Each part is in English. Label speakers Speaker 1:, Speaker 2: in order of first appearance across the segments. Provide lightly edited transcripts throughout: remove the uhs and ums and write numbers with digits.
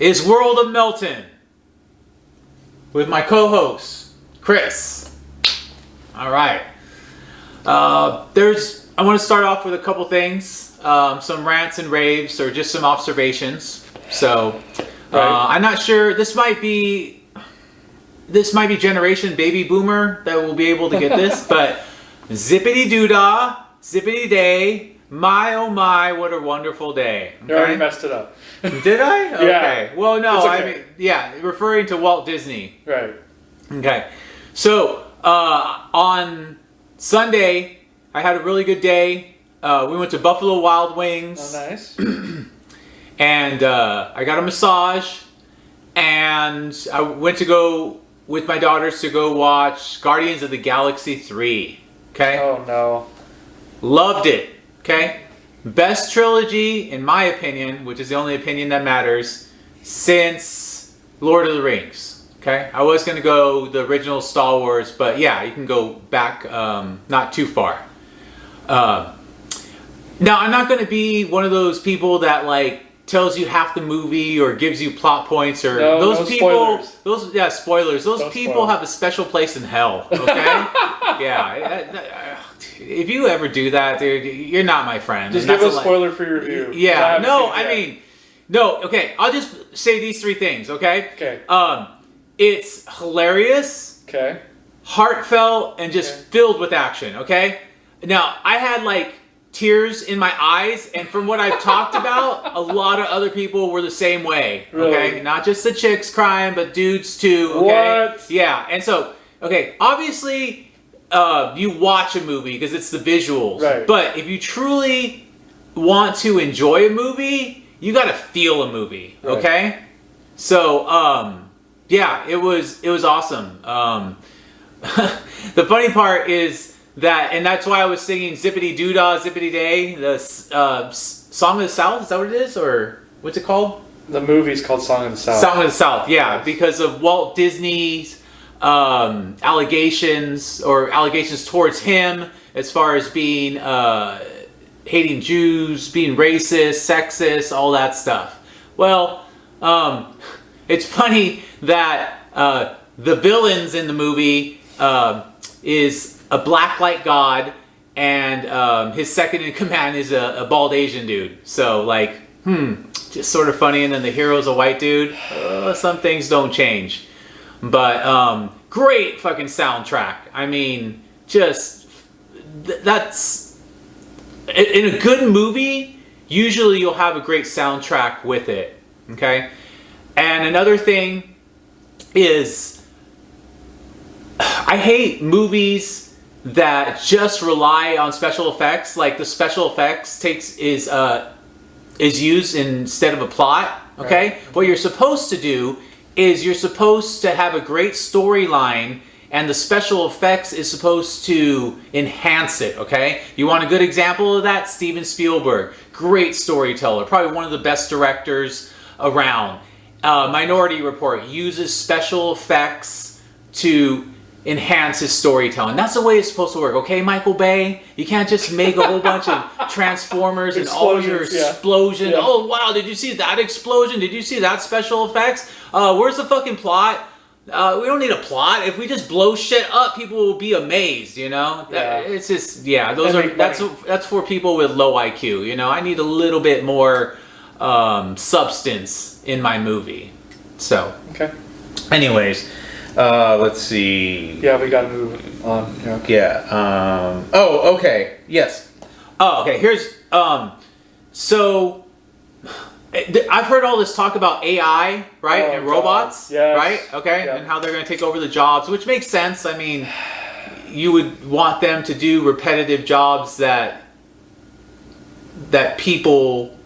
Speaker 1: is World of Milton with my co-host, Chris. All right. I want to start off with a couple things, some rants and raves, or just some observations. So, I'm not sure. This might be generation baby boomer that will be able to get this, but zippity doodah, zippity day. My oh my, what a wonderful day. Okay?
Speaker 2: You already messed it up.
Speaker 1: Did I? Okay.
Speaker 2: Yeah.
Speaker 1: Well, no,
Speaker 2: okay.
Speaker 1: I mean, yeah, referring to Walt Disney.
Speaker 2: Right.
Speaker 1: Okay. So, on Sunday, I had a really good day. We went to Buffalo Wild Wings.
Speaker 2: Oh, nice.
Speaker 1: And I got a massage. And I went to go with my daughters to go watch Guardians of the Galaxy 3. Okay?
Speaker 2: Oh, no.
Speaker 1: Loved it. Okay? Best trilogy, in my opinion, which is the only opinion that matters, since Lord of the Rings. Okay? I was going to go the original Star Wars, but yeah, you can go back not too far. Now, I'm not going to be one of those people that like tells you half the movie or gives you plot points or those people.
Speaker 2: Spoilers.
Speaker 1: Spoilers. Those
Speaker 2: Don't
Speaker 1: people
Speaker 2: spoil.
Speaker 1: have a special place in hell. Okay? Yeah. If you ever do that, dude, you're not my friend.
Speaker 2: Just give a spoiler-free review.
Speaker 1: Yeah. No. Okay. I'll just say these three things. Okay.
Speaker 2: Okay.
Speaker 1: It's hilarious.
Speaker 2: Okay.
Speaker 1: Heartfelt and just filled with action. Okay. Now I had like tears in my eyes, and from what I've talked about, a lot of other people were the same way. Okay.
Speaker 2: Really?
Speaker 1: Not just the chicks crying, but dudes too. Okay.
Speaker 2: What?
Speaker 1: Yeah. And so, okay, obviously. You watch a movie because it's the visuals.
Speaker 2: Right.
Speaker 1: But if you truly want to enjoy a movie, you got to feel a movie.
Speaker 2: Right.
Speaker 1: Okay. So, yeah, it was awesome. The funny part is that, and that's why I was singing Zippity Doodah, Zippity Day, the Song of the South. Is that what it is, or what's it called?
Speaker 2: The movie's called Song of the South.
Speaker 1: Song of the South. Yeah,
Speaker 2: Yes.
Speaker 1: because of Walt Disney's allegations towards him as far as being hating Jews, being racist, sexist, all that stuff. Well, it's funny that the villains in the movie is a blacklight god, and his second in command is a bald Asian dude. So like, just sort of funny. And then the hero's a white dude. Some things don't change. But great fucking soundtrack. I mean, just that's in a good movie. Usually, you'll have a great soundtrack with it. Okay, and another thing is, I hate movies that just rely on special effects. Like the special effects is used instead of a plot. Okay, right. What you're supposed to do is you're supposed to have a great storyline, and the special effects is supposed to enhance it, okay? You want a good example of that? Steven Spielberg. Great storyteller. Probably one of the best directors around. Minority Report uses special effects to enhance his storytelling. That's the way it's supposed to work, okay, Michael Bay? You can't just make a whole bunch of Transformers and all your explosion. Yeah. Oh, wow, did you see that explosion? Did you see that special effects? Where's the fucking plot? We don't need a plot. If we just blow shit up, people will be amazed, you know?
Speaker 2: Yeah.
Speaker 1: It's just, yeah, that's for people with low IQ, you know? I need a little bit more substance in my movie. So,
Speaker 2: okay.
Speaker 1: Anyways, let's see.
Speaker 2: Yeah, we gotta move on.
Speaker 1: Yeah. Oh, okay. Yes. Oh, okay. Here's so I've heard all this talk about AI, right, and robots,
Speaker 2: yes.
Speaker 1: right? Okay, and how they're going to take over the jobs, which makes sense. I mean, you would want them to do repetitive jobs that people,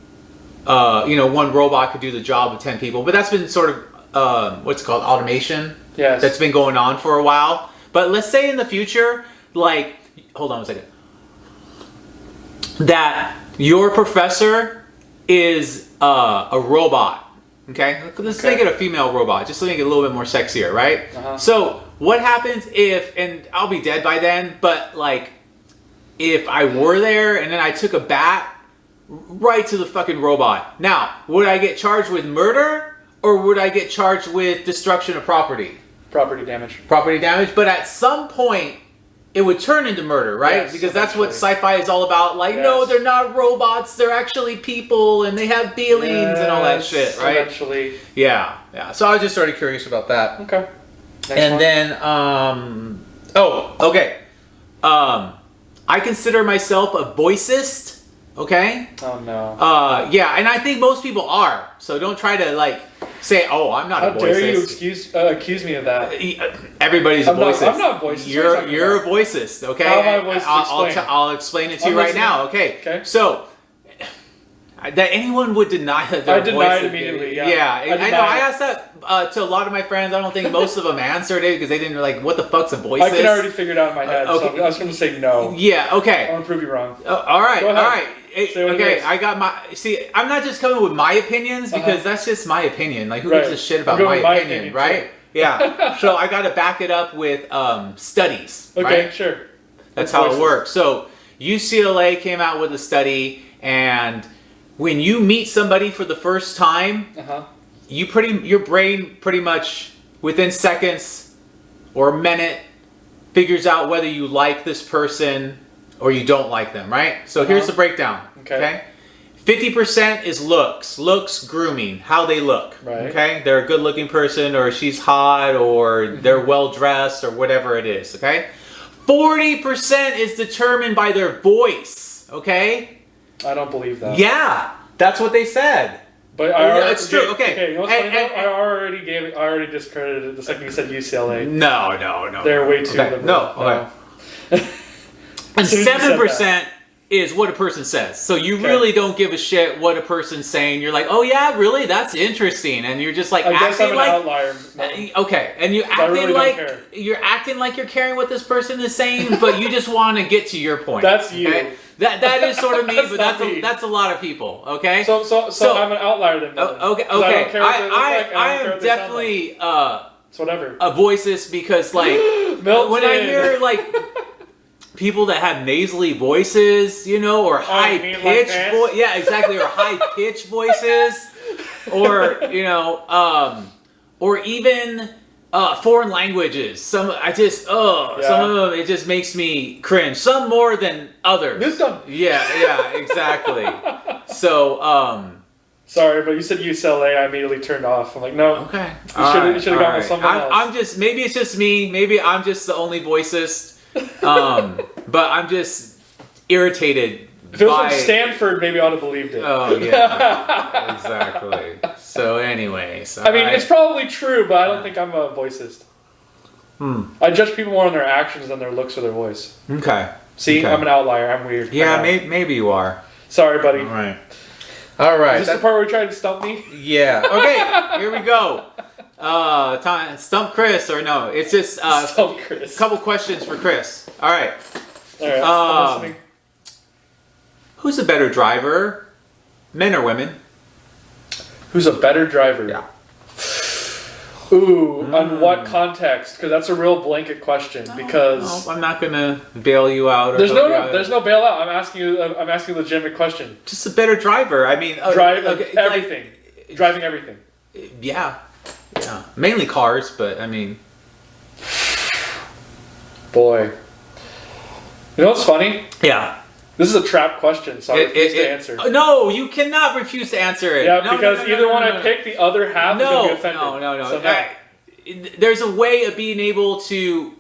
Speaker 1: one robot could do the job of 10 people. But that's been sort of what's called automation.
Speaker 2: Yes.
Speaker 1: That's been going on for a while. But let's say in the future, like, hold on a second, that your professor is a robot. Okay? Let's make it a female robot, just to make it a little bit more sexier, right?
Speaker 2: Uh-huh.
Speaker 1: So what happens if, and I'll be dead by then, but like, if I were there and then I took a bat right to the fucking robot. Now, would I get charged with murder? or would I get charged with destruction of property?
Speaker 2: Property damage.
Speaker 1: Property damage, but at some point it would turn into murder, right?
Speaker 2: Yes,
Speaker 1: because that's what
Speaker 2: eventually.
Speaker 1: sci-fi is all about. Like, no,
Speaker 2: Yes.
Speaker 1: they're not robots, they're actually people and they have feelings and all that
Speaker 2: Yes,
Speaker 1: shit, right?
Speaker 2: Eventually.
Speaker 1: Yeah, yeah. So I was just sort of curious about that.
Speaker 2: Okay. Next
Speaker 1: And
Speaker 2: one.
Speaker 1: then, okay. I consider myself a voicist, okay?
Speaker 2: Oh no.
Speaker 1: Yeah, and I think most people are. So don't try to, like, say, oh, I'm not
Speaker 2: How
Speaker 1: a voicist.
Speaker 2: dare you accuse me of that?
Speaker 1: Everybody's a
Speaker 2: I'm not-
Speaker 1: voicist.
Speaker 2: I'm not a voicist.
Speaker 1: You're
Speaker 2: What are you talking
Speaker 1: a voicist, okay?
Speaker 2: How am I a voicist?
Speaker 1: I'll
Speaker 2: Explain.
Speaker 1: I'll explain it to you
Speaker 2: I'm
Speaker 1: right
Speaker 2: listening.
Speaker 1: now, okay?
Speaker 2: Okay.
Speaker 1: So, that anyone would deny that they're
Speaker 2: I deny it
Speaker 1: voicist.
Speaker 2: immediately, yeah.
Speaker 1: Yeah,
Speaker 2: I
Speaker 1: I
Speaker 2: deny
Speaker 1: know. I
Speaker 2: it.
Speaker 1: asked that to a lot of my friends. I don't think most of them answered it because they didn't like, what the fuck's a voicist?
Speaker 2: I can already figure it out in my head,
Speaker 1: okay.
Speaker 2: so I was going to say no.
Speaker 1: Yeah,
Speaker 2: I
Speaker 1: okay.
Speaker 2: want to prove you wrong.
Speaker 1: All right,
Speaker 2: Go
Speaker 1: all
Speaker 2: ahead.
Speaker 1: right.
Speaker 2: Say what it
Speaker 1: Okay,
Speaker 2: is.
Speaker 1: I got my. See, I'm not just coming with my opinions because that's just my opinion. Like, who
Speaker 2: Right.
Speaker 1: gives a shit
Speaker 2: I'm
Speaker 1: about
Speaker 2: going
Speaker 1: my
Speaker 2: with my
Speaker 1: opinion,
Speaker 2: opinion,
Speaker 1: right?
Speaker 2: too.
Speaker 1: Yeah. So I got to back it up with studies.
Speaker 2: Okay,
Speaker 1: right?
Speaker 2: sure.
Speaker 1: That's
Speaker 2: With
Speaker 1: how
Speaker 2: voices.
Speaker 1: it works. So UCLA came out with a study, and when you meet somebody for the first time,
Speaker 2: Uh-huh.
Speaker 1: your brain pretty much within seconds or a minute figures out whether you like this person or you don't like them, right? So here's the breakdown.
Speaker 2: Okay.
Speaker 1: 50% is looks, grooming, how they look.
Speaker 2: Right.
Speaker 1: Okay, they're a good-looking person, or she's hot, or they're well-dressed, or whatever it is. Okay, 40% is determined by their voice. Okay.
Speaker 2: I don't believe that.
Speaker 1: Yeah, that's what they said.
Speaker 2: But I already,
Speaker 1: it's true. Okay.
Speaker 2: Okay, you know what's
Speaker 1: And-
Speaker 2: funny though?
Speaker 1: and-
Speaker 2: I already discredited it the second you said UCLA.
Speaker 1: No.
Speaker 2: They're way too
Speaker 1: okay.
Speaker 2: liberal.
Speaker 1: No. Okay. And
Speaker 2: As soon as you said
Speaker 1: 7% is what a person says. So you
Speaker 2: Okay.
Speaker 1: really don't give a shit what a person's saying. You're like, oh yeah, really? That's interesting. And you're just like
Speaker 2: I guess
Speaker 1: acting
Speaker 2: I'm an
Speaker 1: like
Speaker 2: outlier.
Speaker 1: okay, and you
Speaker 2: I
Speaker 1: acting
Speaker 2: really don't
Speaker 1: like
Speaker 2: care.
Speaker 1: you're acting like you're caring what this person is saying, but you just want to get to your point.
Speaker 2: That's you.
Speaker 1: okay? That is sort of me,
Speaker 2: That's
Speaker 1: but
Speaker 2: not
Speaker 1: that's
Speaker 2: me.
Speaker 1: that's a lot of people. Okay.
Speaker 2: So I'm an outlier then.
Speaker 1: Okay.
Speaker 2: 'Cause I don't care what they look like,
Speaker 1: I
Speaker 2: and I don't care
Speaker 1: am
Speaker 2: what they sound
Speaker 1: definitely
Speaker 2: It's whatever.
Speaker 1: a voicist because like
Speaker 2: Milton.
Speaker 1: when I hear like people that have nasally voices, you know, or high
Speaker 2: you mean like
Speaker 1: pitched
Speaker 2: this?
Speaker 1: yeah, exactly, or high pitched voices, or you know, or even foreign languages. Some I just some of them it just makes me cringe. Some more than others.
Speaker 2: Milton.
Speaker 1: Yeah, exactly. So
Speaker 2: Sorry, but you said UCLA. I immediately turned off. I'm like, no.
Speaker 1: okay.
Speaker 2: You should have gone with someone else.
Speaker 1: I'm just maybe it's just me. Maybe I'm just the only voicist. But I'm just irritated.
Speaker 2: If it was
Speaker 1: by,
Speaker 2: from Stanford, maybe I would have believed it.
Speaker 1: Oh yeah, exactly. So anyways,
Speaker 2: I mean, it's probably true, but I don't think I'm a voicist. I judge people more on their actions than their looks or their voice.
Speaker 1: okay.
Speaker 2: See,
Speaker 1: Okay.
Speaker 2: I'm an outlier. I'm weird.
Speaker 1: Yeah,
Speaker 2: I know.
Speaker 1: maybe you are.
Speaker 2: Sorry, buddy.
Speaker 1: All right. All right.
Speaker 2: Is this the part where you tried to stump me?
Speaker 1: Yeah. Okay. Here we go. Time stump Chris or no? It's just
Speaker 2: Stump Chris.
Speaker 1: a couple questions for Chris. All right.
Speaker 2: All right, I'm listening.
Speaker 1: Who's a better driver, men or women?
Speaker 2: Who's a better driver?
Speaker 1: Yeah.
Speaker 2: Ooh, on what context? Because that's a real blanket question. Because
Speaker 1: No, I'm not gonna bail you out. Or
Speaker 2: there's
Speaker 1: help you out.
Speaker 2: there's no bailout. I'm asking you a legitimate question.
Speaker 1: Just a better driver. I mean,
Speaker 2: Everything, driving everything.
Speaker 1: Yeah. Mainly cars, but I mean,
Speaker 2: Boy, you know what's funny?
Speaker 1: yeah.
Speaker 2: This is a trap question, so I refuse to answer.
Speaker 1: No, you cannot refuse to answer it.
Speaker 2: Yeah,
Speaker 1: No,
Speaker 2: because
Speaker 1: no, no,
Speaker 2: either
Speaker 1: no,
Speaker 2: one
Speaker 1: no,
Speaker 2: I
Speaker 1: no.
Speaker 2: pick, the other half is going to be offended.
Speaker 1: No.
Speaker 2: So
Speaker 1: There's a way of being able to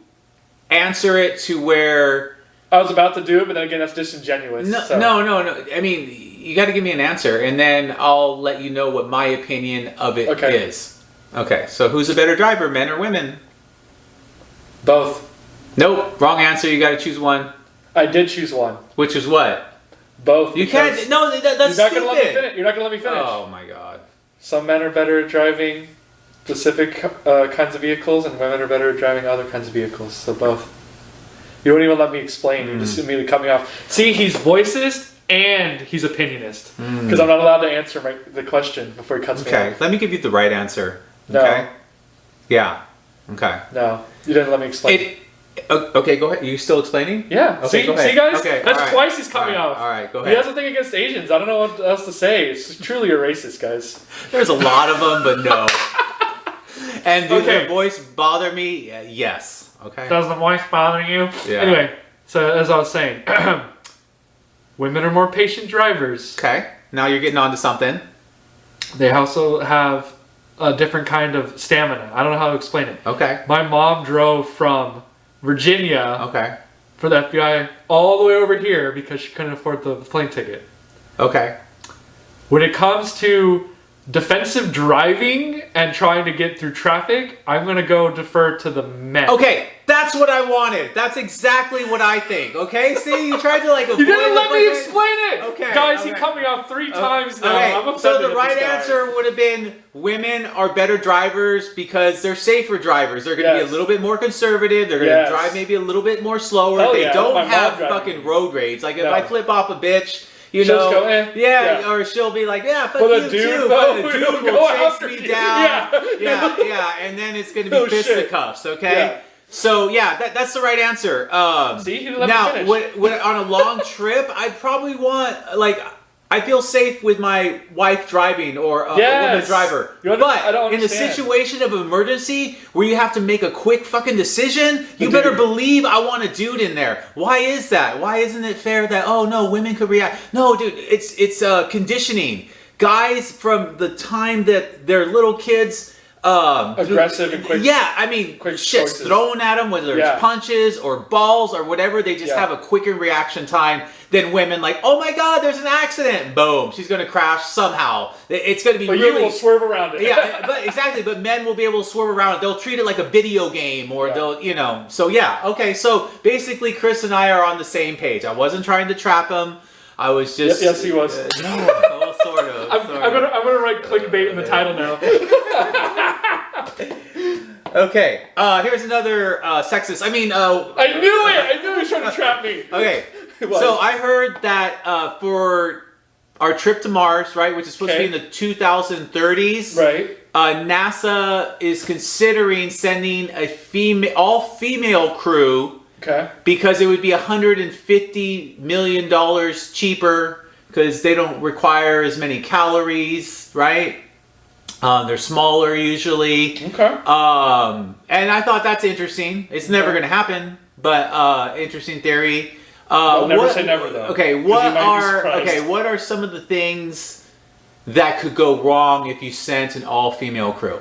Speaker 1: answer it to where.
Speaker 2: I was about to do it, but then again, that's disingenuous.
Speaker 1: No. I mean, you got to give me an answer, and then I'll let you know what my opinion of it is. Okay, so who's a better driver, men or women?
Speaker 2: Both.
Speaker 1: Nope, wrong answer. You got to choose one.
Speaker 2: I did choose one.
Speaker 1: Which is what?
Speaker 2: Both.
Speaker 1: You
Speaker 2: because
Speaker 1: can't. No, that's
Speaker 2: You're not
Speaker 1: stupid.
Speaker 2: going to let me finish. You're not going to let me finish.
Speaker 1: Oh my god.
Speaker 2: Some men are better at driving specific kinds of vehicles, and women are better at driving other kinds of vehicles. So both. You don't even let me explain. You just immediately cut me off. See, he's voicist and he's opinionist. Because I'm not allowed to answer the question before he cuts me
Speaker 1: Okay,
Speaker 2: off.
Speaker 1: let me give you the right answer.
Speaker 2: No.
Speaker 1: Okay. Yeah. Okay.
Speaker 2: No, you didn't let me explain.
Speaker 1: Okay, go ahead. Are you still explaining?
Speaker 2: Yeah.
Speaker 1: Okay, go ahead.
Speaker 2: See, guys?
Speaker 1: Okay,
Speaker 2: That's
Speaker 1: all right.
Speaker 2: twice he's coming
Speaker 1: All right,
Speaker 2: off.
Speaker 1: all right, go
Speaker 2: He
Speaker 1: ahead.
Speaker 2: has a thing against Asians. I don't know what else to say. It's truly a racist, guys.
Speaker 1: There's a lot of them, but no. And does
Speaker 2: Okay.
Speaker 1: the voice bother me? Yes. Okay.
Speaker 2: Does the voice bother you?
Speaker 1: Yeah.
Speaker 2: Anyway, so as I was saying, women are more patient drivers.
Speaker 1: Okay. Now you're getting on to something.
Speaker 2: They also have a different kind of stamina. I don't know how to explain it.
Speaker 1: Okay.
Speaker 2: My mom drove from Virginia
Speaker 1: Okay.
Speaker 2: for the FBI all the way over here because she couldn't afford the plane ticket.
Speaker 1: Okay.
Speaker 2: When it comes to defensive driving and trying to get through traffic, I'm going to go defer to the men.
Speaker 1: Okay. That's what I wanted. That's exactly what I think. Okay. See, you tried to like avoid.
Speaker 2: You didn't
Speaker 1: the
Speaker 2: let me
Speaker 1: fucking-
Speaker 2: explain it!
Speaker 1: Okay,
Speaker 2: Guys,
Speaker 1: okay.
Speaker 2: he cut me off 3 times now.
Speaker 1: Okay,
Speaker 2: I'm
Speaker 1: so
Speaker 2: offended
Speaker 1: the
Speaker 2: at
Speaker 1: right
Speaker 2: this guy.
Speaker 1: answer would have been women are better drivers because they're safer drivers. They're going to be
Speaker 2: Yes.
Speaker 1: a little bit more conservative. They're going
Speaker 2: Yes.
Speaker 1: to drive maybe a little bit more slower.
Speaker 2: Hell
Speaker 1: They
Speaker 2: yeah,
Speaker 1: don't
Speaker 2: my mom
Speaker 1: have
Speaker 2: driving.
Speaker 1: fucking road rage. Like if
Speaker 2: No.
Speaker 1: I flip off a bitch, you
Speaker 2: She'll
Speaker 1: know,
Speaker 2: just go, eh.
Speaker 1: yeah,
Speaker 2: Yeah.
Speaker 1: or she'll be like, yeah, fuck
Speaker 2: But
Speaker 1: you
Speaker 2: a dude,
Speaker 1: too.
Speaker 2: though,
Speaker 1: But a
Speaker 2: he'll
Speaker 1: dude
Speaker 2: go
Speaker 1: will chase
Speaker 2: after
Speaker 1: me
Speaker 2: you.
Speaker 1: down.
Speaker 2: Yeah.
Speaker 1: yeah, and then it's going to be
Speaker 2: Oh, shit.
Speaker 1: fisticuffs. Okay.
Speaker 2: Yeah.
Speaker 1: So yeah, that's the right answer.
Speaker 2: See, he didn't let me
Speaker 1: now,
Speaker 2: finish.
Speaker 1: when on a long trip, I'd probably want like I feel safe with my wife driving or a woman
Speaker 2: Yes.
Speaker 1: driver.
Speaker 2: I
Speaker 1: But
Speaker 2: don't
Speaker 1: in a
Speaker 2: understand.
Speaker 1: situation of emergency where you have to make a quick fucking decision, you
Speaker 2: The
Speaker 1: better
Speaker 2: dude.
Speaker 1: believe I want a dude in there. Why is that? Why isn't it fair that oh no, women could react? No, dude, it's conditioning. Guys from the time that they're little kids.
Speaker 2: Aggressive and quick.
Speaker 1: Yeah, I mean,
Speaker 2: quick
Speaker 1: shit's
Speaker 2: choices.
Speaker 1: thrown at them, whether
Speaker 2: Yeah.
Speaker 1: it's punches or balls or whatever. They just
Speaker 2: Yeah.
Speaker 1: have a quicker reaction time than women. Like, oh my god, there's an accident. Boom, she's gonna crash somehow. It's gonna be
Speaker 2: But
Speaker 1: really.
Speaker 2: you will swerve around it.
Speaker 1: Yeah, but exactly. But men will be able to swerve around it. They'll treat it like a video game, or
Speaker 2: Yeah.
Speaker 1: they'll, you know. So yeah, okay. So basically, Chris and I are on the same page. I wasn't trying to trap him. I was just.
Speaker 2: Yes, he was.
Speaker 1: No, well, sort of.
Speaker 2: I'm gonna write clickbait in the title now.
Speaker 1: Okay, here's another sexist. I mean,
Speaker 2: I knew it! I knew he was trying to trap me.
Speaker 1: okay.
Speaker 2: It was.
Speaker 1: So I heard that for our trip to Mars, right, which is supposed to be in the 2030s,
Speaker 2: Right.
Speaker 1: NASA is considering sending a all-female crew
Speaker 2: Okay.
Speaker 1: because it would be $150 million cheaper because they don't require as many calories, right? They're smaller usually.
Speaker 2: Okay.
Speaker 1: And I thought that's interesting. It's never going to happen, but interesting theory.
Speaker 2: Well, never say never, though.
Speaker 1: Okay,
Speaker 2: 'Cause you might be surprised.
Speaker 1: what are some of the things that could go wrong if you sent an all-female crew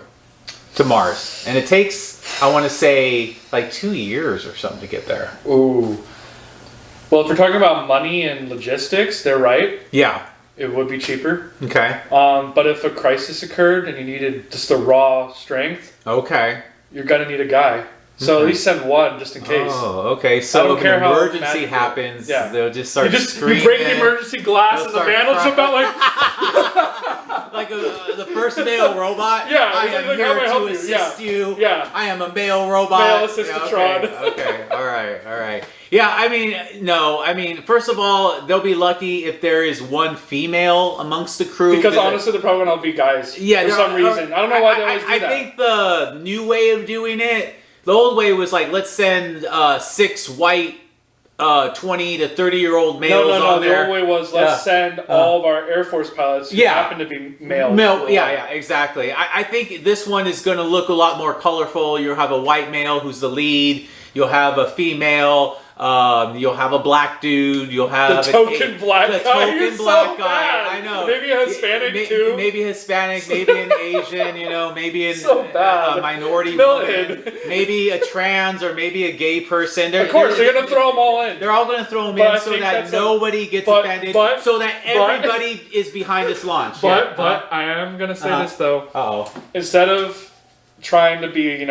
Speaker 1: to Mars? And it takes, I want to say, like 2 years or something to get there.
Speaker 2: Ooh. Well, if we're talking about money and logistics, they're right.
Speaker 1: Yeah.
Speaker 2: It would be cheaper.
Speaker 1: Okay.
Speaker 2: But if a crisis occurred and you needed just the raw strength,
Speaker 1: Okay.
Speaker 2: you're gonna need a guy. So at least send one just in case.
Speaker 1: Oh, okay.
Speaker 2: I
Speaker 1: So
Speaker 2: don't
Speaker 1: if
Speaker 2: care
Speaker 1: an
Speaker 2: how
Speaker 1: emergency
Speaker 2: magical.
Speaker 1: happens,
Speaker 2: Yeah.
Speaker 1: they'll just start
Speaker 2: You
Speaker 1: screaming.
Speaker 2: break the emergency glass
Speaker 1: They'll
Speaker 2: and the
Speaker 1: start
Speaker 2: man will jump out like,
Speaker 1: like the first male robot.
Speaker 2: Yeah,
Speaker 1: I
Speaker 2: it's
Speaker 1: am
Speaker 2: like,
Speaker 1: here
Speaker 2: how may I
Speaker 1: to
Speaker 2: help you?
Speaker 1: assist you.
Speaker 2: Yeah.
Speaker 1: I am a male robot.
Speaker 2: Male assistantron.
Speaker 1: Yeah, okay. All right. Yeah, I mean, no. I mean, first of all, they'll be lucky if there is one female amongst the crew.
Speaker 2: because honestly, they're probably gonna be guys.
Speaker 1: yeah,
Speaker 2: for
Speaker 1: there
Speaker 2: some
Speaker 1: are-
Speaker 2: reason. I don't know why they always do
Speaker 1: I
Speaker 2: that.
Speaker 1: think the new way of doing it, the old way was like, let's send 6 white 20 to 30-year-old males
Speaker 2: no.
Speaker 1: on
Speaker 2: The
Speaker 1: there.
Speaker 2: old way was let's send all of our Air Force pilots who
Speaker 1: Yeah.
Speaker 2: happen to be male.
Speaker 1: Yeah, exactly. I think this one is going to look a lot more colorful. You'll have a white male who's the lead. You'll have a female. You'll have a black dude. You'll have
Speaker 2: The token black
Speaker 1: the
Speaker 2: guy.
Speaker 1: token
Speaker 2: You're so
Speaker 1: black guy.
Speaker 2: bad.
Speaker 1: I know.
Speaker 2: Maybe a Hispanic too.
Speaker 1: Maybe Hispanic. Maybe an Asian. You know. Maybe an,
Speaker 2: So bad.
Speaker 1: a minority
Speaker 2: Milton.
Speaker 1: woman. Maybe a trans or maybe a gay person.
Speaker 2: Of course, they're gonna throw them all in.
Speaker 1: They're all going to throw them
Speaker 2: But I
Speaker 1: in so
Speaker 2: think
Speaker 1: that
Speaker 2: that's
Speaker 1: nobody gets
Speaker 2: but-
Speaker 1: offended.
Speaker 2: but-
Speaker 1: so that everybody is behind this launch.
Speaker 2: But I am gonna say this though.
Speaker 1: Uh-oh.
Speaker 2: Instead of trying to be,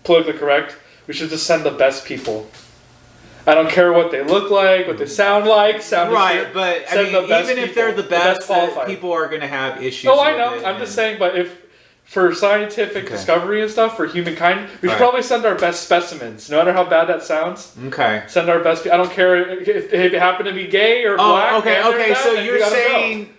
Speaker 2: politically correct, we should just send the best people. I don't care what they look like, what they sound like.
Speaker 1: Right, but I
Speaker 2: Send
Speaker 1: mean,
Speaker 2: the best
Speaker 1: even if they're
Speaker 2: people,
Speaker 1: the best,
Speaker 2: qualified.
Speaker 1: people are going to have issues.
Speaker 2: Oh, I
Speaker 1: with
Speaker 2: know.
Speaker 1: it,
Speaker 2: I'm
Speaker 1: and-
Speaker 2: just saying, but if for scientific discovery and stuff for humankind, we should probably send our best specimens, no matter how bad that sounds.
Speaker 1: Okay.
Speaker 2: Send our best. I don't care if they happen to be gay or black.
Speaker 1: Okay. So you're saying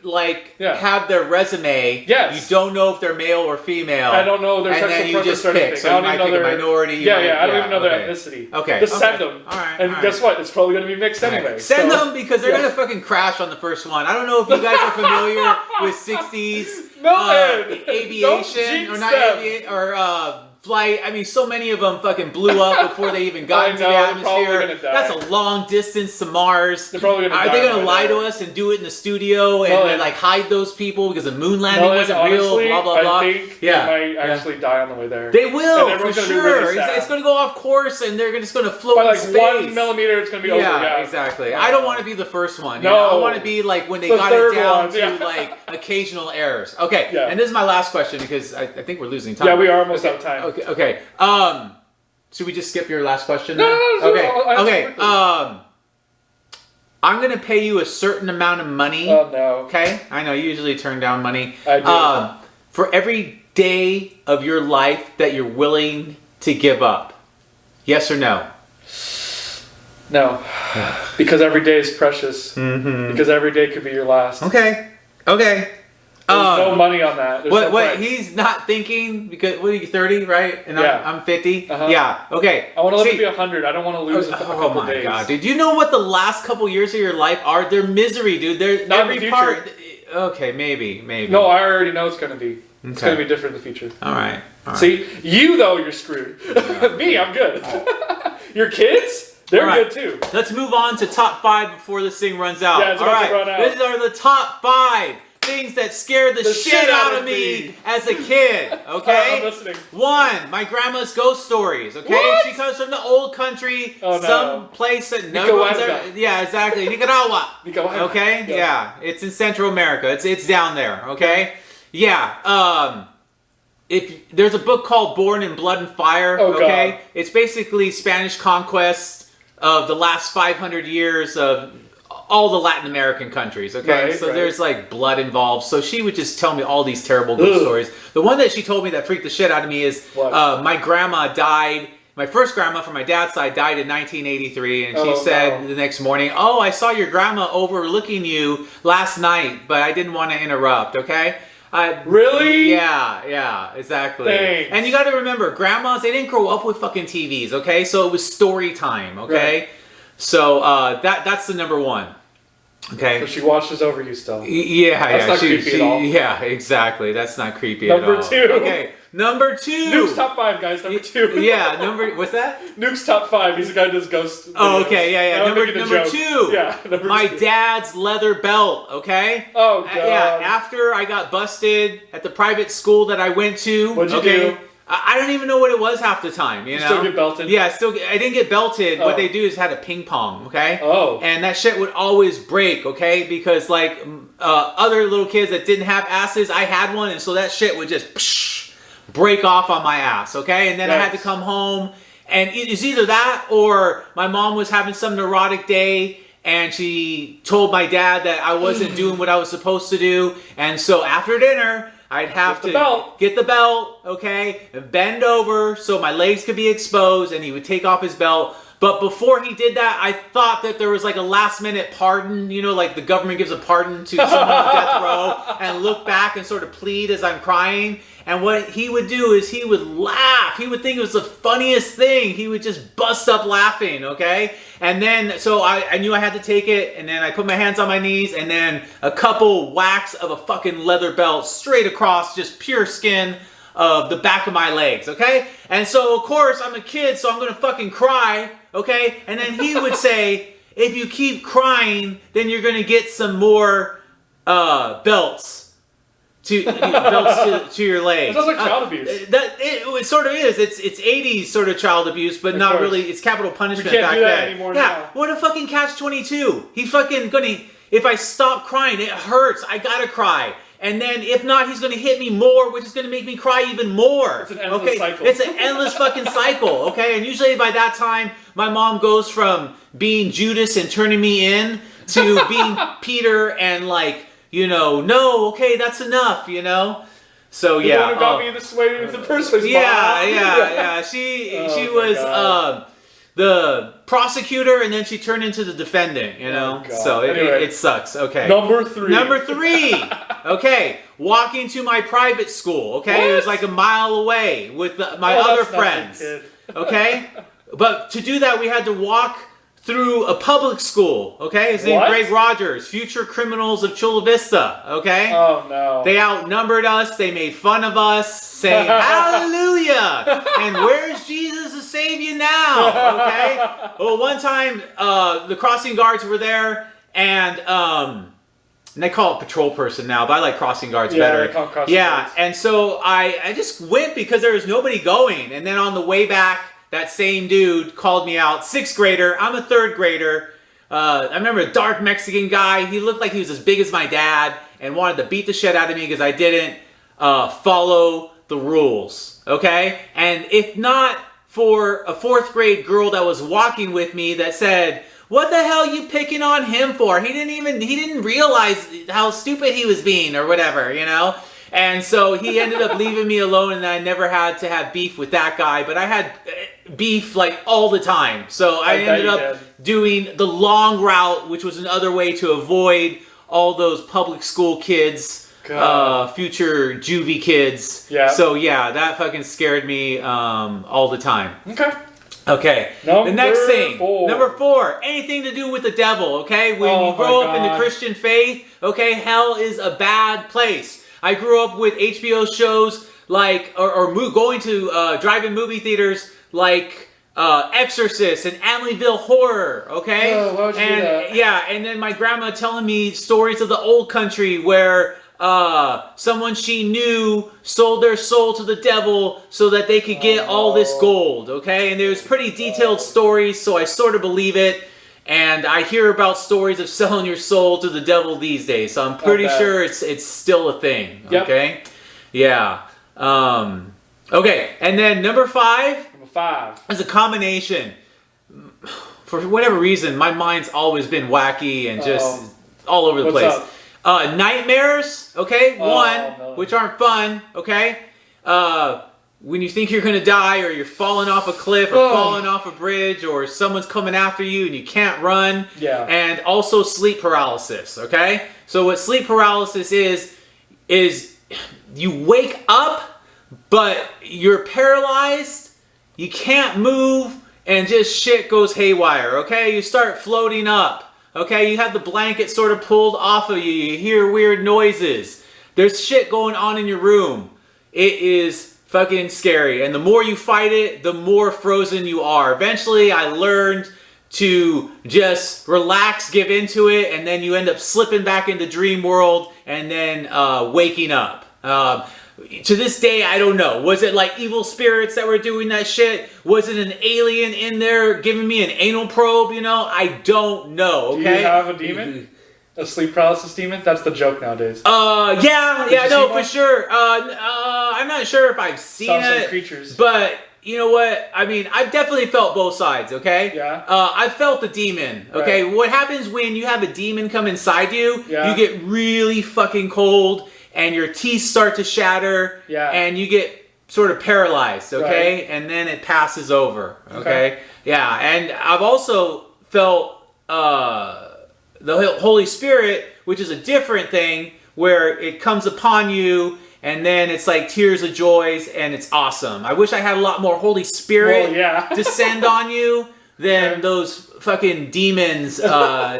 Speaker 1: have their resume.
Speaker 2: Yes.
Speaker 1: You don't know if they're male or female.
Speaker 2: I don't know their
Speaker 1: and
Speaker 2: sexual
Speaker 1: then you
Speaker 2: preference
Speaker 1: just
Speaker 2: or
Speaker 1: pick.
Speaker 2: anything.
Speaker 1: So you might pick a minority.
Speaker 2: I don't even know their ethnicity.
Speaker 1: Okay.
Speaker 2: Just send them.
Speaker 1: All right.
Speaker 2: And guess what? It's probably going to be mixed anyway.
Speaker 1: Send them because they're gonna fucking crash on the first one. I don't know if you guys are familiar with 60s aviation or not aviation or flight. I mean, so many of them fucking blew up before they even got into the atmosphere. That's a long distance to Mars.
Speaker 2: They're probably gonna
Speaker 1: Are they gonna lie to us and do it in the studio and like hide those people because the moon landing wasn't real? Blah blah blah.
Speaker 2: I think they might actually die on the way there.
Speaker 1: They will for
Speaker 2: sure.
Speaker 1: Really it's gonna go off course and they're just gonna float
Speaker 2: by
Speaker 1: in space.
Speaker 2: 1 millimeter. It's gonna be over.
Speaker 1: Yeah, exactly. I don't want to be the first one. No, I want to be like when they got it down to like occasional errors. Okay, and this is my last question because I think we're losing time.
Speaker 2: Yeah, we are almost out of time.
Speaker 1: Okay. Should we just skip your last question?
Speaker 2: No.
Speaker 1: Okay. I'm gonna pay you a certain amount of money.
Speaker 2: Oh no.
Speaker 1: Okay. I know you usually turn down money.
Speaker 2: I do.
Speaker 1: For every day of your life that you're willing to give up. Yes or no?
Speaker 2: No. Because every day is precious. Mm-hmm. Because every day could be your last.
Speaker 1: Okay.
Speaker 2: There's no money on that.
Speaker 1: What he's not thinking because what are you 30, right? And I'm 50. Yeah. Okay.
Speaker 2: I want to live to be 100. I don't want to lose a couple
Speaker 1: my
Speaker 2: days.
Speaker 1: God, dude! Do you know what the last couple years of your life are? They're misery, dude. They're
Speaker 2: not
Speaker 1: every
Speaker 2: in the
Speaker 1: part. Okay, maybe.
Speaker 2: No, I already know it's gonna be. It's gonna be different in the future.
Speaker 1: All right.
Speaker 2: See, you though, you're screwed. Me, I'm good. Your kids, they're good too.
Speaker 1: Let's move on to top 5 before this thing runs out.
Speaker 2: Yeah, it's about to run out.
Speaker 1: These are the top 5 things that scared the shit out of me as a kid. Okay.
Speaker 2: I'm listening.
Speaker 1: 1, my grandma's ghost stories. Okay,
Speaker 2: what?
Speaker 1: She comes from the old country, some place that no one's ever. Yeah, exactly. Nicaragua. Okay. Yeah, it's in Central America. It's down there. Okay. Yeah. If there's a book called Born in Blood and Fire. Okay. God. It's basically Spanish conquest of the last 500 years of all the Latin American countries, okay? So there's like blood involved. So she would just tell me all these terrible ghost stories. The one that she told me that freaked the shit out of me is my grandma died. My first grandma from my dad's side died in 1983, and she said the next morning, "Oh, I saw your grandma overlooking you last night, but I didn't want to interrupt." Okay.
Speaker 2: Really?
Speaker 1: Yeah, exactly.
Speaker 2: Thanks.
Speaker 1: And you got to remember, grandmas, they didn't grow up with fucking TVs, okay? So it was story time, okay? Right. So that's the number 1. Okay.
Speaker 2: So she watches over you still.
Speaker 1: That's
Speaker 2: not creepy at all.
Speaker 1: Yeah, exactly. That's not creepy at all.
Speaker 2: Number 2.
Speaker 1: Okay. Number 2.
Speaker 2: Nuke's top 5, guys. Number 2.
Speaker 1: What's that?
Speaker 2: Nuke's top 5. He's the guy who does ghost videos.
Speaker 1: Oh, okay. Yeah. Number 2.
Speaker 2: Yeah.
Speaker 1: My dad's leather belt. Okay.
Speaker 2: Oh God.
Speaker 1: Yeah. After I got busted at the private school that I went to.
Speaker 2: What'd you do?
Speaker 1: I don't even know what it was half the time. You know.
Speaker 2: Still get belted?
Speaker 1: Yeah. I didn't get belted. What they do is had a ping pong. Okay.
Speaker 2: Oh.
Speaker 1: And that shit would always break. Okay, because like other little kids that didn't have asses, I had one, and so that shit would just break off on my ass. Okay, and then I had to come home, and it was either that or my mom was having some neurotic day. And she told my dad that I wasn't doing what I was supposed to do. And so after dinner, I'd have to get the belt, okay, and bend over so my legs could be exposed, and he would take off his belt. But before he did that, I thought that there was like a last minute pardon, you know, like the government gives a pardon to someone on death row, and look back and sort of plead as I'm crying. And what he would do is he would laugh. He would think it was the funniest thing. He would just bust up laughing, okay? And then, so I knew I had to take it, and then I put my hands on my knees, and then a couple whacks of a fucking leather belt straight across just pure skin of the back of my legs, okay? And so, of course, I'm a kid, so I'm gonna fucking cry, okay? And then he would say, if you keep crying, then you're gonna get some more belts. To your legs.
Speaker 2: It sounds like child abuse.
Speaker 1: It sort of is. It's 80s sort of child abuse, but not really. It's capital punishment back then.
Speaker 2: We can't do that anymore now.
Speaker 1: What a fucking catch-22. He fucking gonna. If I stop crying, it hurts. I gotta cry. And then if not, he's gonna hit me more, which is gonna make me cry even more.
Speaker 2: It's an endless cycle.
Speaker 1: It's an endless fucking cycle. Okay, and usually by that time, my mom goes from being Judas and turning me in to being Peter and like. You know, no, okay, that's enough, you know? So
Speaker 2: The
Speaker 1: yeah,
Speaker 2: one who got me this way in the first place.
Speaker 1: yeah. She
Speaker 2: Oh,
Speaker 1: was
Speaker 2: my God.
Speaker 1: the prosecutor, and then she turned into the defendant. You know,
Speaker 2: God.
Speaker 1: so
Speaker 2: Anyway.
Speaker 1: it sucks. Okay.
Speaker 2: Number 3.
Speaker 1: Number 3. Okay, walking to my private school. Okay,
Speaker 2: What?
Speaker 1: it was like a mile away with my
Speaker 2: Oh,
Speaker 1: other
Speaker 2: that's nothing,
Speaker 1: friends.
Speaker 2: kid.
Speaker 1: Okay, but to do that, we had to walk through a public school. Okay, his name
Speaker 2: What?
Speaker 1: Greg Rogers, Future Criminals of Chula Vista. Okay.
Speaker 2: Oh no.
Speaker 1: They outnumbered us. They made fun of us, saying "Hallelujah" and "Where's Jesus to save you now?" Okay. Well, one time the crossing guards were there, and they call it patrol person now, but I like crossing guards better.
Speaker 2: They call it crossing guards.
Speaker 1: And so I just went because there was nobody going, and then on the way back, that same dude called me out. 6th grader. I'm a 3rd grader. I remember a dark Mexican guy. He looked like he was as big as my dad and wanted to beat the shit out of me because I didn't follow the rules. Okay? And if not for a 4th grade girl that was walking with me that said, "What the hell are you picking on him for? He didn't realize how stupid he was being," or whatever, you know? And so he ended up leaving me alone, and I never had to have beef with that guy, but I had beef like all the time. So I ended up doing the long route, which was another way to avoid all those public school kids, future juvie kids.
Speaker 2: Yeah.
Speaker 1: So yeah, that fucking scared me all the time.
Speaker 2: Okay.
Speaker 1: Okay,
Speaker 2: Number
Speaker 1: the next thing,
Speaker 2: 4.
Speaker 1: Number 4, anything to do with the devil, okay? When
Speaker 2: Oh
Speaker 1: you grow
Speaker 2: my
Speaker 1: up in the
Speaker 2: God.
Speaker 1: Christian faith, okay, hell is a bad place. I grew up with HBO shows like, going to drive-in movie theaters like Exorcist and Amityville Horror, okay?
Speaker 2: Oh, why would you do that?
Speaker 1: Yeah, and then my grandma telling me stories of the old country where someone she knew sold their soul to the devil so that they could get all this gold, okay? And there's pretty detailed stories, so I sort of believe it. And I hear about stories of selling your soul to the devil these days, so I'm pretty sure it's still a thing, okay? Yeah. Okay, and then number 5.
Speaker 2: Number 5.
Speaker 1: Is a combination. For whatever reason, my mind's always been wacky and just all over the place.
Speaker 2: Up?
Speaker 1: Nightmares, okay?
Speaker 2: No.
Speaker 1: Which aren't fun, okay? When you think you're going to die, or you're falling off a cliff, or falling off a bridge, or someone's coming after you and you can't run.
Speaker 2: Yeah.
Speaker 1: And also sleep paralysis, okay? So what sleep paralysis is you wake up, but you're paralyzed, you can't move, and just shit goes haywire, okay? You start floating up, okay? You have the blanket sort of pulled off of you, you hear weird noises. There's shit going on in your room. It is fucking scary, and the more you fight it, the more frozen you are. Eventually, I learned to just relax, give into it, and then you end up slipping back into dream world and then waking up. To this day, I don't know. Was it like evil spirits that were doing that shit? Was it an alien in there giving me an anal probe? You know, I don't know. Okay.
Speaker 2: Do you have a demon? A sleep paralysis demon? That's the joke nowadays.
Speaker 1: Yeah, no, for sure. I'm not sure if I've seen it.
Speaker 2: Some creatures.
Speaker 1: But you know what? I mean, I've definitely felt both sides, okay?
Speaker 2: Yeah.
Speaker 1: I've felt the demon, okay?
Speaker 2: Right.
Speaker 1: What happens when you have a demon come inside you,
Speaker 2: Yeah.
Speaker 1: you get really fucking cold, and your teeth start to shatter,
Speaker 2: Yeah.
Speaker 1: and you get sort of paralyzed, okay?
Speaker 2: Right.
Speaker 1: And then it passes over, okay?
Speaker 2: Okay.
Speaker 1: Yeah, and I've also felt the Holy Spirit, which is a different thing, where it comes upon you, and then it's like tears of joys, and it's awesome. I wish I had a lot more Holy Spirit descend on you than those fucking demons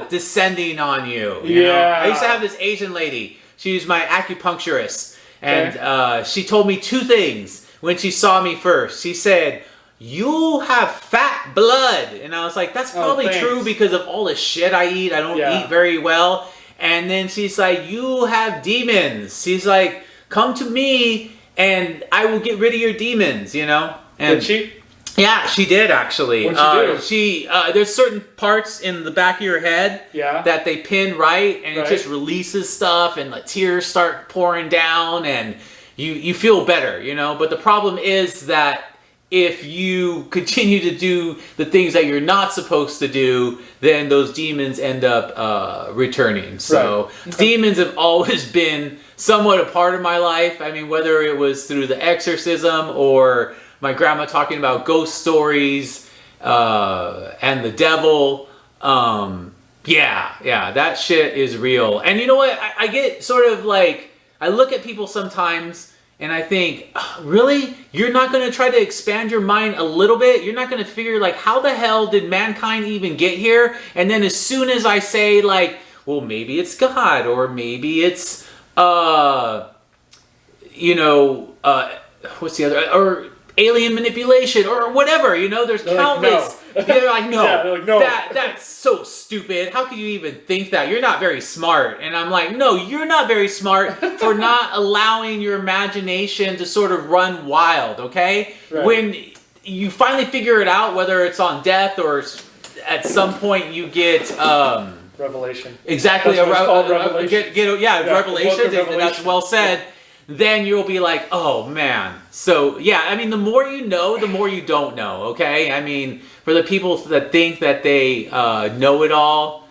Speaker 1: descending on you. You know? I used to have this Asian lady. She was my acupuncturist, and she told me 2 things when she saw me first. She said, "You have fat blood," and I was like, "That's probably true because of all the shit I eat. I don't eat very well." And then she's like, "You have demons." She's like, "Come to me, and I will get rid of your demons." You know? And
Speaker 2: did she?
Speaker 1: Yeah, she did actually.
Speaker 2: What'd she do?
Speaker 1: There's certain parts in the back of your head that they pin right, and it just releases stuff, and the tears start pouring down, and you feel better, you know. But the problem is that if you continue to do the things that you're not supposed to do, then those demons end up returning. So demons have always been somewhat a part of my life. I mean, whether it was through the exorcism or my grandma talking about ghost stories and the devil. Yeah, that shit is real. And you know what? I get sort of like, I look at people sometimes and I think, really? You're not going to try to expand your mind a little bit? You're not going to figure like, how the hell did mankind even get here? And then as soon as I say like, well, maybe it's God, or maybe it's, what's the other, or alien manipulation, or whatever, there's countless. They're like, no,
Speaker 2: yeah, they're like, no.
Speaker 1: that's so stupid. How could you even think that? You're not very smart. And I'm like, no, you're not very smart for not allowing your imagination to sort of run wild, okay?
Speaker 2: Right.
Speaker 1: When you finally figure it out, whether it's on death or at some point you get...
Speaker 2: Revelation.
Speaker 1: Exactly.
Speaker 2: That's what it's called, revelation.
Speaker 1: Revelations. That's well said. Yeah. Then you'll be like, oh man. So yeah, I mean, the more you know, the more you don't know. Okay. I mean, for the people that think that they know it all,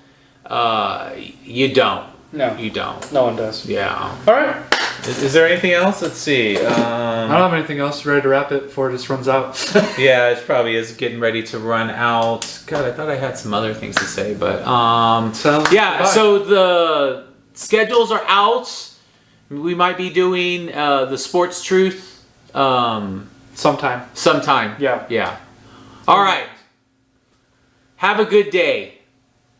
Speaker 1: you don't.
Speaker 2: No.
Speaker 1: You don't.
Speaker 2: No one does.
Speaker 1: Yeah.
Speaker 2: All right.
Speaker 1: Is there anything else? Let's see.
Speaker 2: I don't have anything else. Ready to wrap it before it just runs out.
Speaker 1: Yeah, it probably is getting ready to run out. God, I thought I had some other things to say, but yeah.
Speaker 2: Goodbye.
Speaker 1: So the schedules are out. We might be doing the Sports Truth
Speaker 2: Sometime.
Speaker 1: sometime.
Speaker 2: Yeah.
Speaker 1: Yeah. All right. Have a good day.